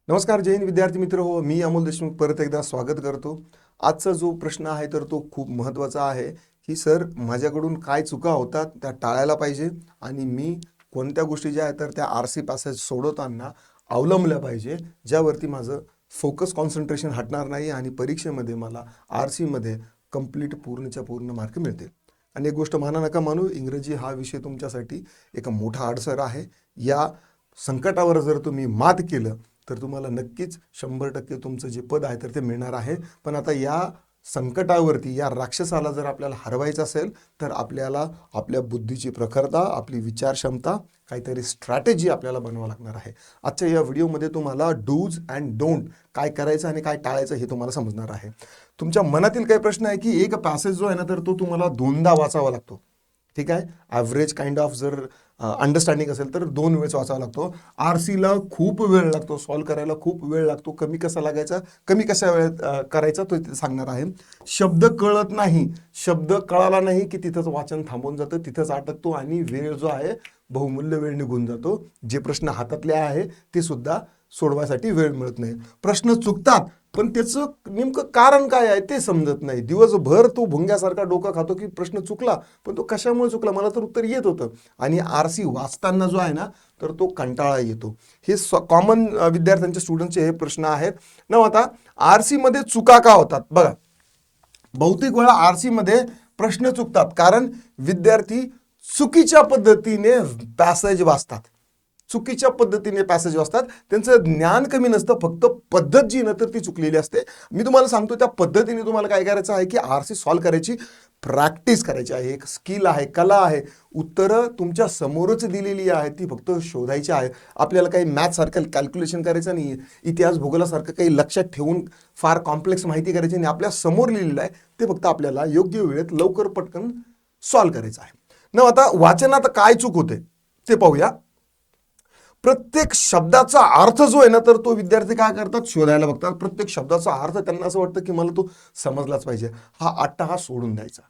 नमस्कार जय हिंद विद्यार्थी मित्र हो, मी अमोल देशमुख परत एकदा स्वागत करतो. आजचा जो प्रश्न आहे तर तो खूप महत्त्वाचा आहे की सर माझ्याकडून काय चुका होतात त्या टाळायला पाहिजे आणि मी कोणत्या गोष्टी ज्या आहेत तर त्या आरसी पॅसेज सोडवताना अवलंबल्या पाहिजे, ज्यावरती माझं फोकस कॉन्सन्ट्रेशन हटणार नाही आणि परीक्षेमध्ये मला आरसीमध्ये कंप्लीट पूर्णच्या पूर्ण मार्क मिळतील. आणि एक गोष्ट माना नका मानू, इंग्रजी हा विषय तुमच्यासाठी एक मोठा अडसर आहे. या संकटावर जर तुम्ही मात केलं तर तुम्हाला नक्कीच 100% तुमचं जे पद आहे तर ते मिळणार आहे. पण आता या संकटावरती या राक्षसाला जर आपल्याला हरवायचं असेल तर आपल्याला आपल्या बुद्धीची प्रखरता, आपली विचारक्षमता, काहीतरी स्ट्रॅटेजी आपल्याला बनवावं लागणार आहे. आजच्या या व्हिडिओमध्ये तुम्हाला डूज अँड डोंट काय करायचं आणि काय टाळायचं हे तुम्हाला समजणार आहे. तुमच्या मनातील काही प्रश्न आहे की एक पॅसेज जो आहे ना तर तो तुम्हाला दोनदा वाचावा लागतो. ठीक आहे, ॲव्हरेज काइंड ऑफ जर अंडरस्टँडिंग असेल तर 2 वेळेस वाचावा लागतो. आरसीला खूप वेळ लागतो, सॉल्व करायला खूप वेळ लागतो. कमी कसा लागायचा, कमी कशा वेळेत करायचा तो तिथे सांगणार आहे. शब्द कळत नाही, शब्द कळाला नाही की तिथंच वाचन थांबून जातं, तिथंच अटकतो आणि वेळ जो आहे बहुमूल्य वेळ निघून जातो. जे प्रश्न हातातले आहे ते सुद्धा सोडवायसाठी वेळ मिळत नाही. प्रश्न चुकतात पण त्याचं नेमकं कारण काय आहे ते समजत नाही. दिवसभर तो भुंग्यासारखा डोका खातो की प्रश्न चुकला पण तो कशामुळे चुकला, मला तर उत्तर येत होतं. आणि आरसी वाचताना जो आहे ना तर तो कंटाळा येतो. हे कॉमन विद्यार्थ्यांच्या स्टुडंटचे हे प्रश्न आहेत ना. आता आरसी मध्ये चुका का होतात बघा, बहुतेक वेळा आरसी मध्ये प्रश्न चुकतात कारण विद्यार्थी चुकीच्या पद्धतीने पॅसेज वाचतात, चुकीच्या पद्धतीने पॅसेज वाचतात. त्यांचं ज्ञान कमी नसतं, फक्त पद्धत जी ना तर ती चुकलेली असते. मी तुम्हाला सांगतो त्या पद्धतीने तुम्हाला काय करायचं आहे की आरसी सॉल्व करायची प्रॅक्टिस करायची आहे. एक स्किल आहे, कला आहे. उत्तरं तुमच्या समोरच दिलेली आहे, ती फक्त शोधायची आहे. आपल्याला काही मॅथसारखं कॅल्क्युलेशन करायचं नाही, इतिहास भूगोलासारखं काही लक्षात ठेवून फार कॉम्प्लेक्स माहिती करायची नाही. आपल्या समोर लिहिलेलं आहे ते फक्त आपल्याला योग्य वेळेत लवकर पटकन सॉल्व करायचं आहे ना. आता वाचनात काय चूक होते ते पाहूया. प्रत्येक शब्दाचा अर्थ जो आहे ना तर तो विद्यार्थी काय करतात, शोधायला बघतात. प्रत्येक शब्दाचा अर्थ त्यांना असं वाटतं की मला तो समजलाच पाहिजे. हा अट्टाहास सोडून द्यायचा.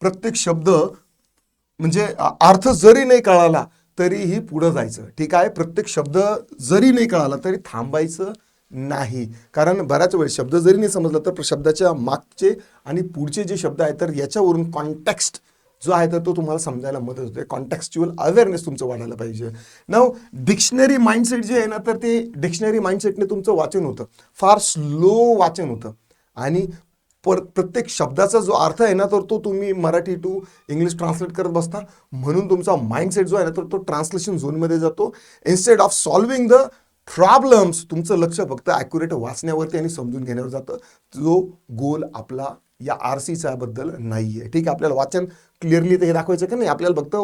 प्रत्येक शब्द म्हणजे अर्थ जरी नाही कळाला तरीही पुढं जायचं. ठीक आहे, प्रत्येक शब्द जरी नाही कळाला तरी थांबायचं नाही. कारण बऱ्याच वेळ शब्द जरी नाही समजला तर शब्दाच्या मागचे आणि पुढचे जे शब्द आहेत तर याच्यावरून कॉन्टेक्स्ट जो आहे तर तो तुम्हाला समजायला मदत होते. कॉन्टेक्स्च्युअल अवेअरनेस तुमचं वाढायला पाहिजे. नाव डिक्शनरी माइंडसेट जे आहे ना तर ते डिक्शनरी माइंडसेटने तुमचं वाचन होतं, फार स्लो वाचन होतं. आणि प्रत्येक शब्दाचा जो अर्थ आहे ना तर तो तुम्ही मराठी टू इंग्लिश ट्रान्सलेट करत बसता, म्हणून तुमचा माइंडसेट जो आहे ना तर तो ट्रान्सलेशन झोनमध्ये जातो. Instead of solving the problems तुमचं लक्ष फक्त ॲक्युरेट वाचण्यावरती आणि समजून घेण्यावर जातं. जो गोल आपला या आरसीच्या बद्दल नाही आहे. ठीक आहे, आपल्याला वाचन क्लिअरली ते हे दाखवायचं का नाही, आपल्याला फक्त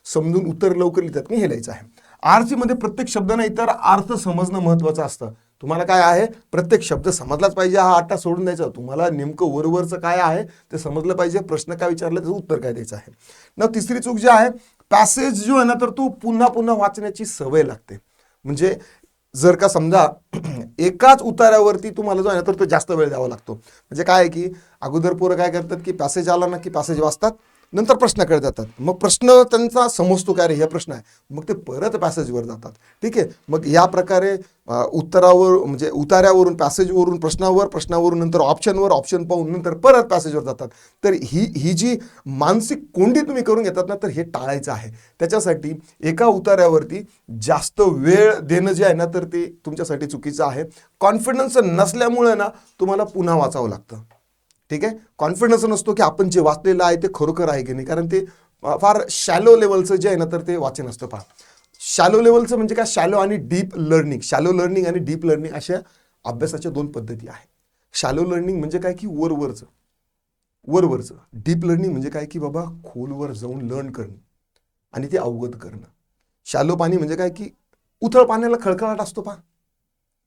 समजून उत्तर लवकर लिहितात मी हे लिहायचं आहे. आरसी मध्ये प्रत्येक शब्द नाही तर अर्थ समजणं महत्वाचं असतं. तुम्हाला काय आहे, प्रत्येक शब्द समजलाच पाहिजे, हा अट्टा सोडून द्यायचा. तुम्हाला नेमकं वरवरचं काय आहे ते समजलं पाहिजे. प्रश्न काय विचारला त्याचं उत्तर काय द्यायचं आहे ना. तिसरी चूक जी आहे, पॅसेज जो आहे ना तर तो पुन्हा पुन्हा वाचण्याची सवय लागते. म्हणजे जर का समजा एकाच उतार्यावरती तुम्हाला जो आहे ना तर तो जास्त वेळ द्यावा लागतो. म्हणजे काय आहे की अगोदर पोरं काय करतात की पॅसेज आला ना की पॅसेज वाचतात, नंतर प्रश्नाकडे जातात. मग प्रश्न त्यांचा समजतो काय रे हे प्रश्न आहे, मग ते परत पॅसेजवर जातात. ठीक आहे, मग या प्रकारे उत्तरावर म्हणजे उतार्यावरून पॅसेजवरून प्रश्नावर, प्रश्नावरून नंतर ऑप्शनवर, ऑप्शन पाहून नंतर परत पॅसेजवर जातात. तर ही जी मानसिक कोंडी तुम्ही करून घेतात ना तर हे टाळायचं आहे. त्याच्यासाठी एका उतार्यावरती जास्त वेळ देणं जे आहे ना तर ते तुमच्यासाठी चुकीचं आहे. कॉन्फिडन्स नसल्यामुळे ना तुम्हाला पुन्हा वाचावं लागतं. ठीक आहे, कॉन्फिडन्स नसतो की आपण जे वाचलेलं आहे ते खरोखर आहे की नाही, कारण ते फार शॅलो लेवलचं जे आहे ना तर ते वाचन असतं. पहा, शॅलो लेवलचं म्हणजे काय, शॅलो आणि डीप लर्निंग. शॅलो लर्निंग आणि डीप लर्निंग अशा अभ्यासाच्या 2 पद्धती आहेत. शॅलो लर्निंग म्हणजे काय की वरवरचं. डीप लर्निंग म्हणजे काय की बाबा खोलवर जाऊन लर्न करणं आणि ते अवगत करणं. शॅलो पाणी म्हणजे काय की उथळ पाण्याला खळखळाट असतो पहा,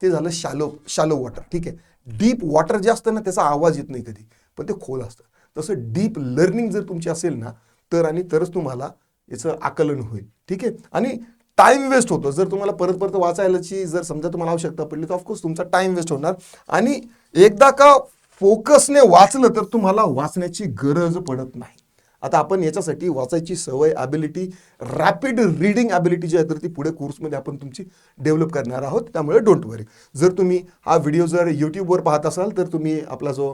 ते झालं शॅलो वॉटर. ठीक आहे, डीप वॉटर जे असतं ना त्याचा आवाज येत नाही कधी, पण ते खोल असतं. तसं डीप लर्निंग जर तुमची असेल ना तरच तुम्हाला याचं आकलन होईल. ठीक आहे, आणि टाइम वेस्ट होतो. जर तुम्हाला परत परत वाचायलाची जर समजा तुम्हाला आवश्यकता पडली तर ऑफकोर्स तुमचा टाइम वेस्ट होणार. आणि एकदा का फोकसने वाचलं तर तुम्हाला वाचण्याची गरज पडत नाही. आता आपण याच्यासाठी वाचायची सवय, ॲबिलिटी, रॅपिड रीडिंग ॲबिलिटी जी आहे तर ती पुढे कोर्समध्ये आपण तुमची डेव्हलप करणार आहोत. त्यामुळे डोंट वरी. जर तुम्ही हा व्हिडिओ जर यूट्यूबवर पाहत असाल तर तुम्ही आपला जो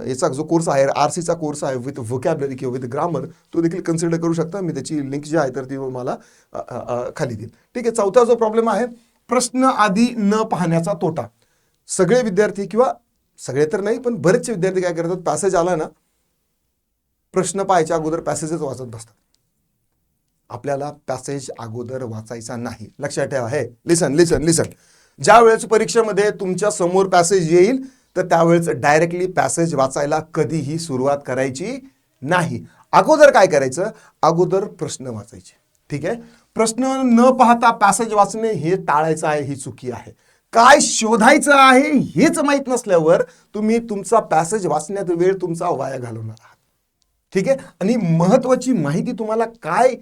याचा जो कोर्स आहे RCचा कोर्स आहे विथ व्होकॅबलरी किंवा विथ ग्रामर तो देखील कन्सिडर करू शकता. मी त्याची लिंक जी आहे तर ती मला खाली देईल. ठीक आहे. चौथा जो प्रॉब्लेम आहे, प्रश्न आधी न पाहण्याचा तोटा. सगळे विद्यार्थी किंवा सगळे तर नाही पण बरेचसे विद्यार्थी काय करतात, पॅसेज आला ना, प्रश्न पाहायच्या अगोदर पॅसेजच वाचत बसतात. आपल्याला पॅसेज अगोदर वाचायचा नाही. लक्षात ठेवा. हे लिसन लिसन लिसन. ज्या वेळेस परीक्षेमध्ये तुमच्या समोर पॅसेज येईल तर त्यावेळेस डायरेक्टली पॅसेज वाचायला कधीही सुरुवात करायची नाही. अगोदर काय करायचं, अगोदर प्रश्न वाचायचे. ठीक आहे. प्रश्न न पाहता पॅसेज वाचणे हे टाळायचं आहे, ही चुकी आहे. काय शोधायचं आहे हेच माहीत नसल्यावर तुम्ही तुमचा पॅसेज वाचण्यात वेळ तुमचा वाया घालवणार आहात. ठीक आहे. आणि महत्वाची माहिती तुम्हाला काय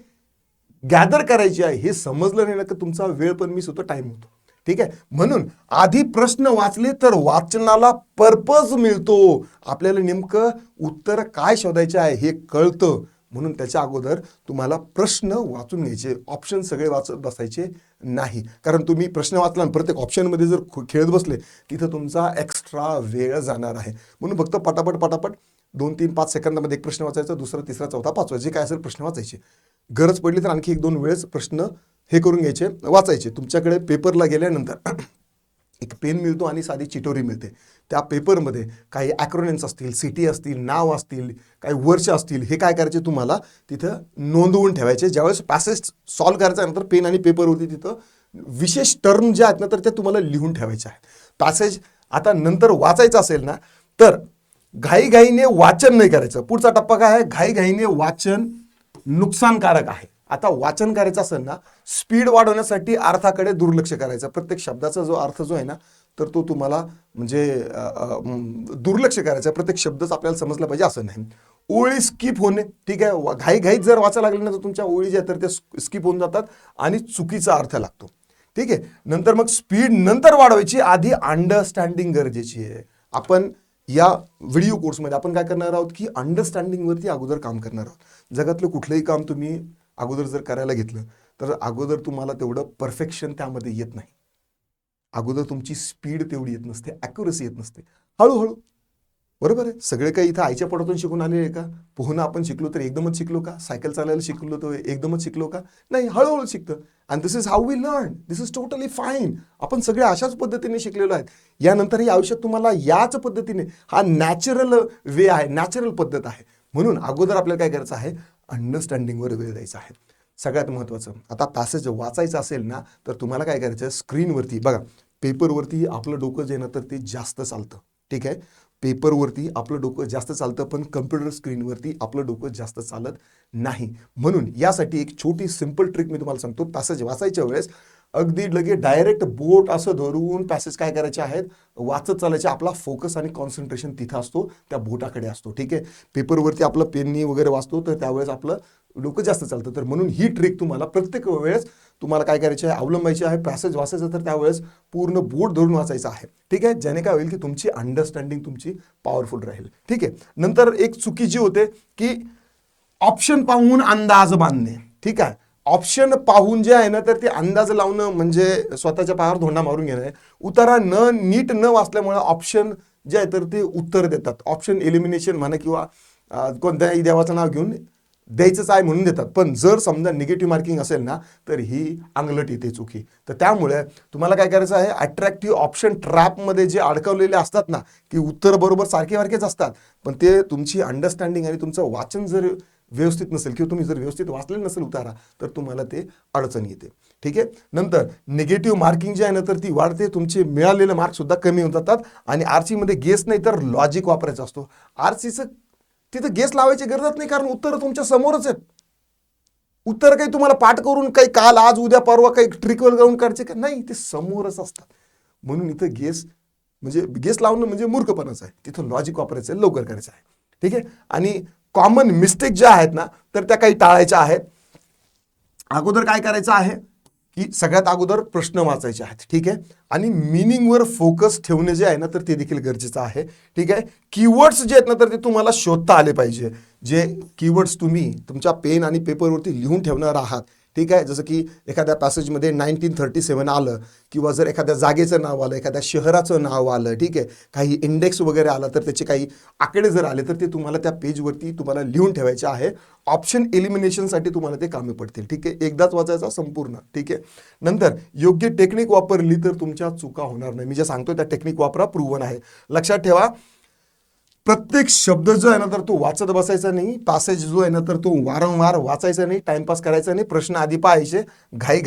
गॅदर करायची आहे हे समजलं नाही ना की तुमचा वेळ पण मिस होतो, टाइम होतो. ठीक आहे. म्हणून आधी प्रश्न वाचले तर वाचनाला पर्पज मिळतो. आपल्याला नेमकं उत्तर काय शोधायचे आहे हे कळतं. म्हणून त्याच्या अगोदर तुम्हाला प्रश्न वाचून घ्यायचे, ऑप्शन सगळे वाचत बसायचे नाही. कारण तुम्ही प्रश्न वाचला आणि प्रत्येक ऑप्शनमध्ये जर खेळत बसले तिथं तुमचा एक्स्ट्रा वेळ जाणार आहे. म्हणून फक्त पटापट पटापट 2, 3, 5 सेकंदामध्ये एक प्रश्न वाचायचा, दुसरा, तिसरा, चौथा, पाचवा जे काय असेल प्रश्न वाचायचे. गरज पडली तर आणखी 1-2 वेळेस प्रश्न हे करून घ्यायचे, वाचायचे. तुमच्याकडे पेपरला गेल्यानंतर एक पेन मिळतो आणि साधी चिटोरी मिळते. त्या पेपरमध्ये काही ॲक्रोनिम्स असतील, सिटी असतील, नाव असतील, काही वर्ष असतील, हे काय करायचे तुम्हाला तिथं नोंदवून ठेवायचे. ज्यावेळेस पॅसेज सॉल्व्ह करायचा नंतर पेन आणि पेपरवरती तिथं विशेष टर्म ज्या आहेत ना तर त्या तुम्हाला लिहून ठेवायच्या आहेत. पॅसेज आता नंतर वाचायचं असेल ना तर घाईघाईने वाचन नाही करायचं. पुढचा टप्पा काय आहे, घाईघाईने वाचन नुकसानकारक आहे. आता वाचन करायचं असेल ना, स्पीड वाढवण्यासाठी अर्थाकडे दुर्लक्ष करायचं. प्रत्येक शब्दाचा जो अर्थ जो आहे ना तर तो तुम्हाला म्हणजे दुर्लक्ष करायचं. प्रत्येक शब्दच आपल्याला समजला पाहिजे असं नाही. ओळी स्किप होणे. ठीक आहे. घाईघाईत जर वाचायला लागले ना तर तुमच्या ओळी ज्या तर त्या स्किप होऊन जातात आणि चुकीचा अर्थ लागतो. ठीक आहे. नंतर मग स्पीड नंतर वाढवायची, आधी अंडरस्टँडिंग गरजेची आहे. आपण या व्हिडिओ कोर्समध्ये आपण काय करणार आहोत की अंडरस्टँडिंगवरती अगोदर काम करणार आहोत. जगातलं कुठलंही काम तुम्ही अगोदर जर करायला घेतलं तर अगोदर तुम्हाला तेवढं परफेक्शन त्यामध्ये येत नाही. अगोदर तुमची स्पीड तेवढी येत नसते, ॲक्युरसी येत नसते. हळूहळू. बरोबर आहे. सगळे काही इथं आईच्या पोटातून शिकून आले आहे का? पोहणं आपण शिकलो तर एकदमच शिकलो का? सायकल चालायला शिकलो तर एकदमच शिकलो का? नाही, हळूहळू शिकतं. And this is how we learn. This is totally fine. आपण सगळे अशाच पद्धतीने शिकलेलो आहेत. यानंतरही आयुष्यात तुम्हाला याच पद्धतीने, हा नॅचरल वे आहे, नॅचरल पद्धत आहे. म्हणून अगोदर आपल्याला काय करायचं आहे, अंडरस्टँडिंगवर वेळ द्यायचा आहे. सगळ्यात महत्त्वाचं. आता पॅसेज वाचायचं असेल ना तर तुम्हाला काय करायचं, स्क्रीनवरती बघा, पेपरवरती आपलं डोकं जे ना तर ते जास्त चालतं. ठीक आहे. पेपरवरती आपलं डोकं जास्त चालतं पण कम्प्युटर स्क्रीनवरती आपलं डोकं जास्त चालत नाही. म्हणून यासाठी एक छोटी सिंपल ट्रिक मी तुम्हाला सांगतो. पॅसेज वाचायच्या वेळेस अगदी लगे डायरेक्ट बोट असं धरून पॅसेज काय करायचे आहेत, वाचत चालायचे. आपला फोकस आणि कॉन्सन्ट्रेशन तिथं असतो, त्या बोटाकडे असतो. ठीक आहे. पेपरवरती आपलं पेननी वगैरे वाचतो तर त्यावेळेस आपलं डोकं जास्त चालतं. तर म्हणून ही ट्रिक तुम्हाला प्रत्येक वेळेस तुम्हाला काय करायचे आहे, अवलंबायची आहे. पॅसेज वाचायचं तर त्यावेळेस पूर्ण बोट धरून वाचायचं आहे. ठीक आहे. ज्याने काय होईल की तुमची अंडरस्टँडिंग तुमची पॉवरफुल राहील. ठीक आहे. नंतर एक चुकी जी होते की ऑप्शन पाहून अंदाज बांधणे. ठीक आहे. ऑप्शन पाहून जे आहे ना तर ते अंदाज लावणं म्हणजे स्वतःच्या पायावर धोंडा मारून घेणं आहे. उतारा नीट न वाचल्यामुळे ऑप्शन जे आहे तर ते उत्तर देतात. ऑप्शन एलिमिनेशन म्हणा किंवा कोणत्याही देवाचं नाव घेऊन द्यायचंच आहे म्हणून देतात. पण जर समजा निगेटिव्ह मार्किंग असेल ना तर ही अंगलट येते चुकी. तर त्यामुळे तुम्हाला काय करायचं आहे, अट्रॅक्टिव्ह ऑप्शन ट्रॅपमध्ये जे अडकवलेले असतात ना की उत्तर बरोबर सारखेच असतात पण ते तुमची अंडरस्टँडिंग आणि तुमचं वाचन जर व्यवस्थित नसेल किंवा तुम्ही जर व्यवस्थित वाचले नसेल उतारा तर तुम्हाला ते अडचण येते. ठीक आहे. नंतर निगेटिव्ह मार्किंग जे आहे ना तर ती वाढते, तुमचे मिळालेले मार्क्स सुद्धा कमी होऊन जातात. आणि आरसीमध्ये गेस नाही तर लॉजिक वापरायचा असतो. आरसीचं तिथं गेस लावायची गरजच नाही कारण उत्तर तुमच्या समोरच आहेत. उत्तर काही तुम्हाला पाठ करून काही काल आज उद्या परवा काही ट्रिकवर जाऊन काढचे का नाही, ते समोरच असतात. म्हणून इथं गेस लावणं म्हणजे मूर्खपणाच आहे. तिथं लॉजिक वापरायचं आहे, लवकर करायचं आहे. ठीक आहे. आणि कॉमन मिस्टेक ज्या आहेत ना तर त्या काही टाळायच्या आहेत. अगोदर काय करायचं आहे की सगळ्यात अगोदर प्रश्न वाचायचे आहेत. ठीक आहे. आणि मिनिंगवर फोकस ठेवणे जे आहे ना तर ते देखील गरजेचं आहे. ठीक आहे. कीवर्ड्स जे आहेत ना तर ते तुम्हाला शोधता आले पाहिजे. जे कीवर्ड्स तुम्ही तुमच्या पेन आणि पेपरवरती लिहून ठेवणार आहात, ठीक आहे, जसं की एखाद्या पॅसेजमध्ये 1937 आलं, किंवा जर एखाद्या जागेचं नाव आलं, एखाद्या शहराचं नाव आलं, ठीक आहे, काही इंडेक्स वगैरे आला, तर त्याचे काही आकडे जर आले तर ते तुम्हाला त्या पेजवरती तुम्हाला लिहून ठेवायचे आहे. ऑप्शन एलिमिनेशनसाठी तुम्हाला ते कामी पडतील. ठीक आहे, एकदाच वाचायचा संपूर्ण. ठीक आहे, नंतर योग्य टेक्निक वापरली तर तुमच्या चुका होणार नाही. मी जे सांगतोय त्या टेक्निक वापरा, प्रूव्हन आहे. लक्षात ठेवा, प्रत्येक शब्द जो आहे ना तर तो वाचत बसायचा नाही. पॅसेज जो आहे ना तर तो वारंवार वाचायचा नाही, टाइमपास करायचा नाही, प्रश्न आधी पाहायचे, घाई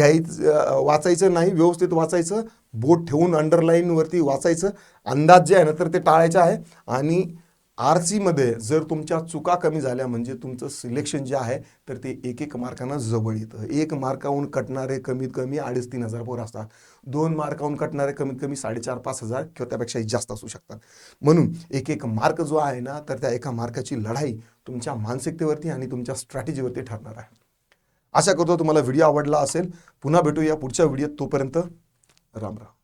वाचायचं नाही, व्यवस्थित वाचायचं, बोट ठेवून अंडरलाईनवरती वाचायचं. अंदाज जे आहे ना तर ते टाळायचे आहे. आणि RC जर तुमच्या चुका कमी झाल्या म्हणजे तुमचं सिलेक्शन जे आहे तर ते एक मार्कांना जवळ येतं. 1 मार्काहून कटणारे कमीत कमी 2,500-3,000 पोरं असतात. 2 मार्काहून कटणारे कमीत कमी 4,500-5,000 किंवा त्यापेक्षाही जास्त असू शकतात. म्हणून एक मार्क जो आहे ना तर त्या एका मार्काची लढाई तुमच्या मानसिकतेवरती आणि तुमच्या स्ट्रॅटेजीवरती ठरणार आहे. आशा करतो तुम्हाला व्हिडिओ आवडला असेल. पुन्हा भेटूया पुढच्या व्हिडिओत. तोपर्यंत राम राम.